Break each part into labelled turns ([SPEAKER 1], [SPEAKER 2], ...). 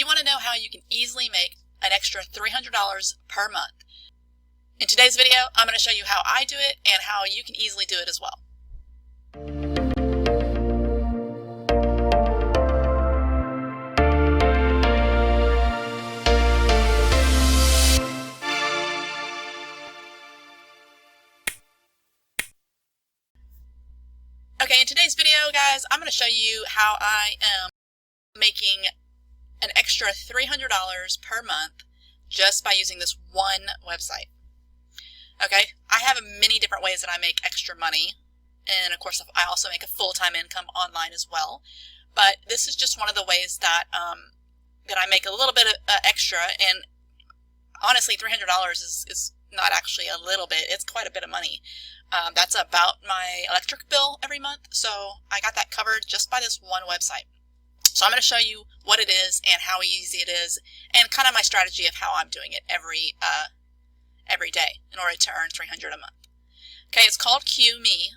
[SPEAKER 1] you want to know how you can easily make an extra $300 per month? In today's video, I'm going to show you how I do it and how you can easily do it as well. Okay, in today's video, guys, I'm going to show you how I am making an extra $300 per month just by using this one website. Okay, I have many different ways that I make extra money, and of course I also make a full-time income online as well, but this is just one of the ways that that I make a little bit of extra, and honestly $300 is not actually a little bit, it's quite a bit of money. That's about my electric bill every month, so I got that covered just by this one website. So I'm going to show you what it is and how easy it is, and kind of my strategy of how I'm doing it every day in order to earn $300 a month. Okay, it's called QMe,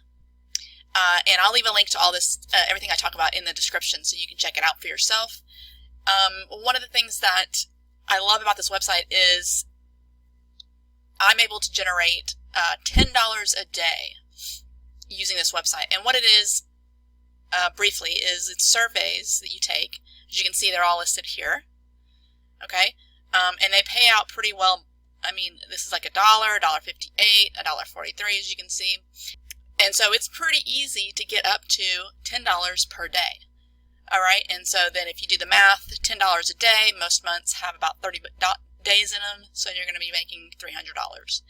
[SPEAKER 1] and I'll leave a link to all this, everything I talk about in the description so you can check it out for yourself. One of the things that I love about this website is I'm able to generate $10 a day using this website. And what it is, briefly, is it's surveys that you take. As you can see, they're all listed here. Okay, and they pay out pretty well. I mean, this is like $1, $1.58, $1.43, as you can see. And so it's pretty easy to get up to $10 per day. All right, and so then if you do the math, $10 a day, most months have about 30 days in them, so you're going to be making $300.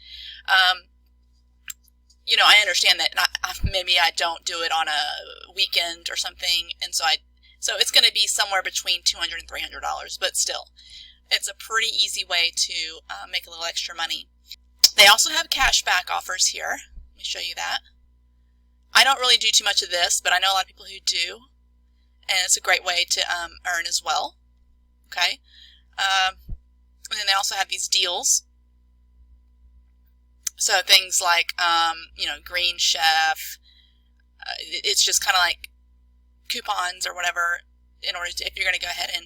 [SPEAKER 1] You know, I understand that maybe I don't do it on a weekend or something, and so it's going to be somewhere between $200 and $300, but still, it's a pretty easy way to make a little extra money. They also have cashback offers here. Let me show you that. I don't really do too much of this, but I know a lot of people who do, and it's a great way to earn as well. Okay, and then they also have these deals. So things like, you know, Green Chef, it's just kind of like coupons or whatever. In order to, if you're going to go ahead and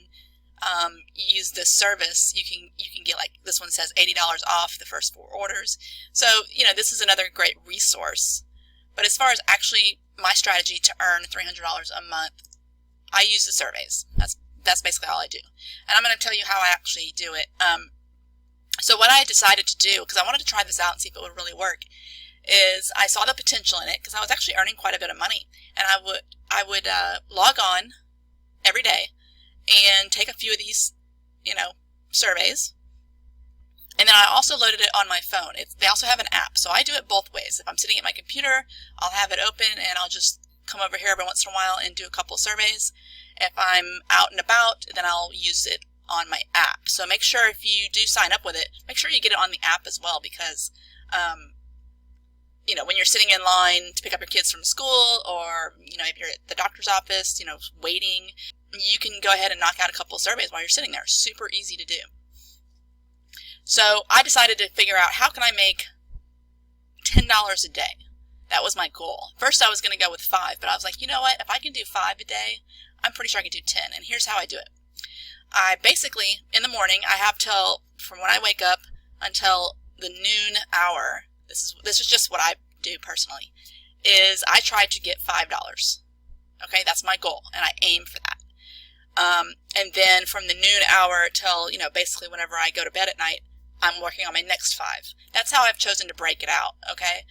[SPEAKER 1] use this service, you can get, like this one says $80 off the first 4 orders. So, you know, this is another great resource. But as far as actually my strategy to earn $300 a month, I use the surveys. That's basically all I do. And I'm going to tell you how I actually do it. So what I decided to do, because I wanted to try this out and see if it would really work, is I saw the potential in it because I was actually earning quite a bit of money, and I would log on every day and take a few of these, you know, surveys, and then I also loaded it on my phone. They also have an app, so I do it both ways. If I'm sitting at my computer, I'll have it open and I'll just come over here every once in a while and do a couple surveys. If I'm out and about, then I'll use it on my app. So make sure if you do sign up with it, make sure you get it on the app as well, because you know, when you're sitting in line to pick up your kids from school, or you know, if you're at the doctor's office, you know, waiting, you can go ahead and knock out a couple of surveys while you're sitting there. Super easy to do. So I decided to figure out how can I make $10 a day. That was my goal. First I was going to go with 5, but I was like, you know what, if I can do 5 a day, I'm pretty sure I can do 10, and here's how I do it. I basically, in the morning, I have till, from when I wake up until the noon hour, this is just what I do personally, is I try to get $5. Okay, that's my goal, and I aim for that. And then from the noon hour till, you know, basically whenever I go to bed at night, I'm working on my next 5. That's how I've chosen to break it out, okay?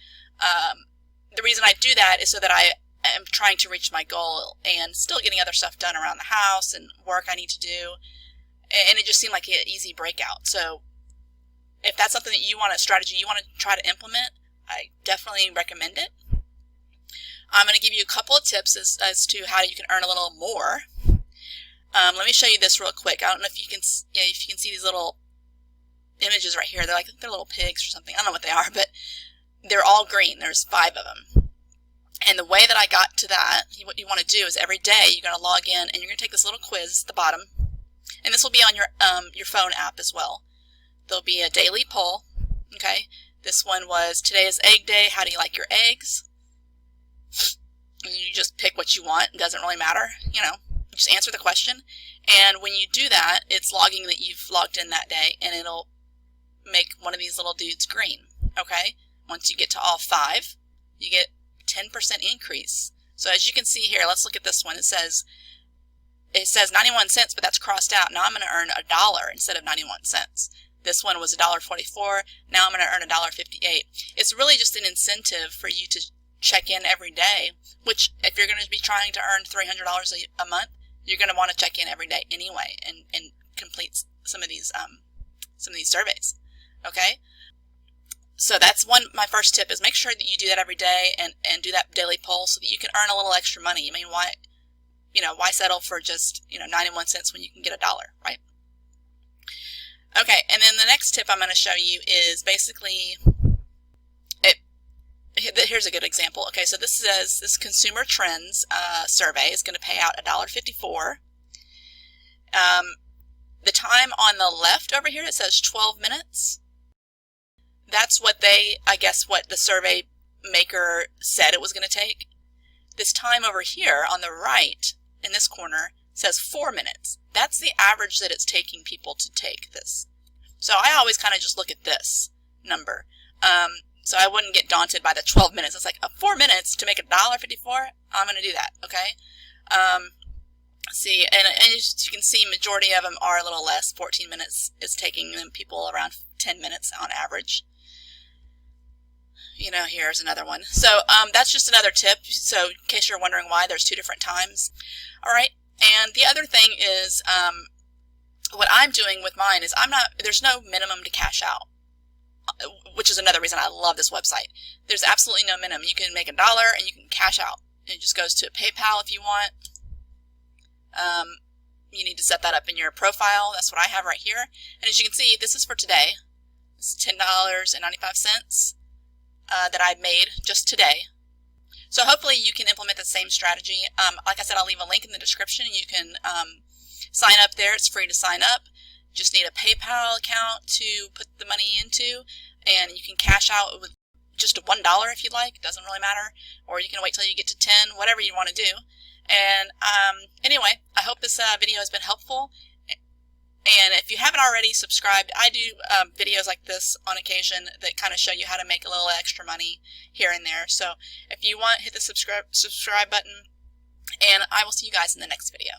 [SPEAKER 1] The reason I do that is so that I am trying to reach my goal and still getting other stuff done around the house and work I need to do, and it just seemed like an easy breakout. So if that's something that you want, a strategy you want to try to implement, I definitely recommend it. I'm going to give you a couple of tips as to how you can earn a little more. Let me show you this real quick. I don't know if you can, if you can see these little images right here. They're little pigs or something. I don't know what they are, but they're all green. There's 5 of them. And the way that I got to that, what you want to do is every day you're going to log in and you're going to take this little quiz at the bottom, and this will be on your phone app as well. There'll be a daily poll. Okay, this one was, today is egg day. How do you like your eggs? And you just pick what you want. It doesn't really matter. You know, just answer the question, And when you do that, it's logging that you've logged in that day, and it'll make one of these little dudes green. Okay? Once you get to all 5, you get 10% increase. So as you can see here, let's look at this one. It says 91 cents, but that's crossed out. Now I'm going to earn $1 instead of 91 cents. This one was $1.44. Now I'm going to earn $1.58. It's really just an incentive for you to check in every day, which if you're going to be trying to earn $300 a month, you're going to want to check in every day anyway and complete some of these surveys. Okay? So that's my first tip is make sure that you do that every day and do that daily poll so that you can earn a little extra money. I mean, why settle for just 91 cents when you can get $1, right? Okay, and then the next tip I'm going to show you is basically here's a good example. Okay, so this says this Consumer Trends survey is going to pay out $1.54. The time on the left over here, it says 12 minutes. That's what what the survey maker said it was going to take. This time over here on the right in this corner says 4 minutes. That's the average that it's taking people to take this. So I always kind of just look at this number. So I wouldn't get daunted by the 12 minutes. It's like 4 minutes to make $1.54. I'm going to do that. Okay. See, and as you can see, majority of them are a little less. 14 minutes is taking them people around 10 minutes on average. Here's another one. So that's just another tip. So in case you're wondering why, there's 2 different times. All right. And the other thing is, what I'm doing with mine is there's no minimum to cash out, which is another reason I love this website. There's absolutely no minimum. You can make $1 and you can cash out. It just goes to PayPal if you want. You need to set that up in your profile. That's what I have right here. And as you can see, this is for today. It's $10.95 that I made just today. So hopefully you can implement the same strategy. Like I said, I'll leave a link in the description. You can sign up there. It's free to sign up. Just need a PayPal account to put the money into, and you can cash out with just $1 if you like. It doesn't really matter. Or you can wait till you get to 10, whatever you want to do. And anyway, I hope this video has been helpful. And if you haven't already subscribed, I do videos like this on occasion that kind of show you how to make a little extra money here and there. So if you want, hit the subscribe button, and I will see you guys in the next video.